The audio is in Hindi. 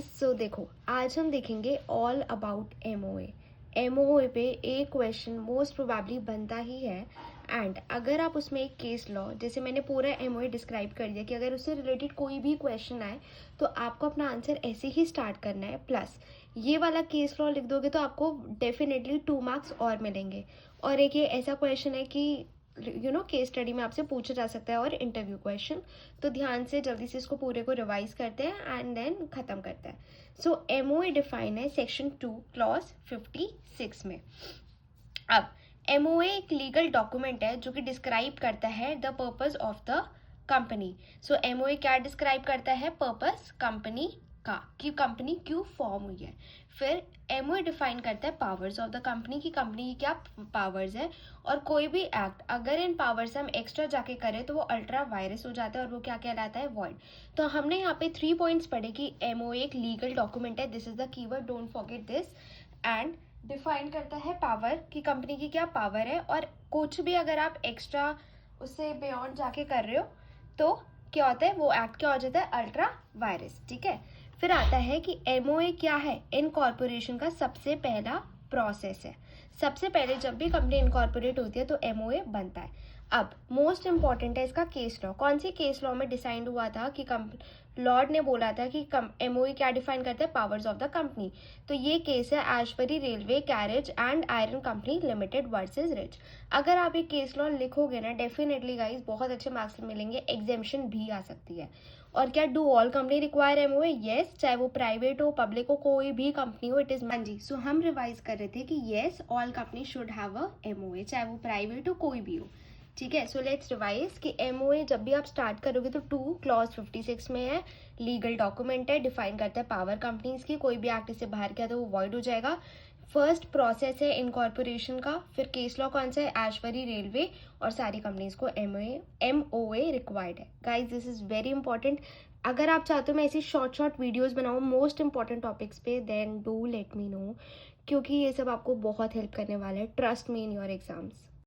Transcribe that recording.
सो देखो, आज हम देखेंगे ऑल अबाउट एमओए। एमओए पे एक क्वेश्चन मोस्ट प्रोबेबली बनता ही है। एंड अगर आप उसमें एक केस लॉ, जैसे मैंने पूरा एमओए डिस्क्राइब कर दिया कि अगर उससे रिलेटेड कोई भी क्वेश्चन आए तो आपको अपना आंसर ऐसे ही स्टार्ट करना है, प्लस ये वाला केस लॉ लिख दोगे तो आपको डेफिनेटली 2 मार्क्स और मिलेंगे। और एक ये ऐसा क्वेश्चन है कि केस स्टडी में आपसे पूछा जा सकता है और इंटरव्यू क्वेश्चन। तो ध्यान से जल्दी से इसको पूरे को रिवाइज करते हैं एंड देन खत्म करते हैं। सो एमओए डिफाइन है सेक्शन 2 क्लॉज 56 में। अब एमओए एक लीगल डॉक्यूमेंट है जो कि डिस्क्राइब करता है the purpose of the company. So MOA क्या डिस्क्राइब करता है? पर्पस कंपनी का, कि कंपनी क्यों फॉर्म हुई है। फिर एमओए डिफाइन करता है पावर्स ऑफ द कंपनी, की कंपनी की क्या पावर्स है। और कोई भी एक्ट अगर इन पावर्स से हम एक्स्ट्रा जाके करें तो वो अल्ट्रा वायरस हो जाता है और वो क्या कहलाता है? वॉइड। तो हमने यहाँ पे 3 पॉइंट्स पढ़े कि एमओए एक लीगल डॉक्यूमेंट है, this is the keyword, don't forget this. And define करता है पावर, की कंपनी की क्या पावर है, और कुछ भी अगर आप एक्स्ट्रा उससे बियॉन्ड जाके कर रहे हो तो क्या होता है? वो एक्ट क्या हो जाता है? Ultra vires. ठीक है। फिर आता है कि एमओए क्या है? इनकॉर्पोरेशन का सबसे पहला प्रोसेस है। सबसे पहले जब भी कंपनी इनकॉर्पोरेट होती है तो एमओए बनता है। अब मोस्ट इंपॉर्टेंट है इसका केस लॉ। कौन सी केस लॉ में डिसाइड हुआ था कि लॉर्ड ने बोला था कि एमओए क्या डिफाइन करता है? Powers of the company. तो ये केस है Ashbury railway carriage and iron company limited versus rich. अगर आप ये केस लॉ लिखोगे ना, डेफिनेटली गाइस बहुत अच्छे मार्क्स मिलेंगे, एग्जेम्पशन भी आ सकती है। और क्या do all company require MOA? Yes, चाहे वो प्राइवेट हो, पब्लिक हो, कोई भी कंपनी हो, इट इज। हाँ जी, सो हम रिवाइज कर रहे थे कि yes, all company should have a MOA, चाहे वो प्राइवेट हो, कोई भी हो। ठीक है। सो लेट्स रिवाइज कि एमओए जब भी आप स्टार्ट करोगे तो 2 क्लॉज 56 में है, लीगल डॉक्यूमेंट है, डिफाइन करता है पावर कंपनीज की, कोई भी एक्ट इससे बाहर किया तो वो वॉइड हो जाएगा। फर्स्ट प्रोसेस है इनकॉर्पोरेशन का। फिर केस लॉ कौन सा है? Ashbury railway. और सारी कंपनीज को एमओए रिक्वायर्ड है। Guys this is very important. अगर आप चाहते हो मैं ऐसी शॉर्ट वीडियोस बनाऊँ मोस्ट इंपॉर्टेंट टॉपिक्स पे, then do let me know, क्योंकि ये सब आपको बहुत हेल्प करने वाला है। Trust me in your exams.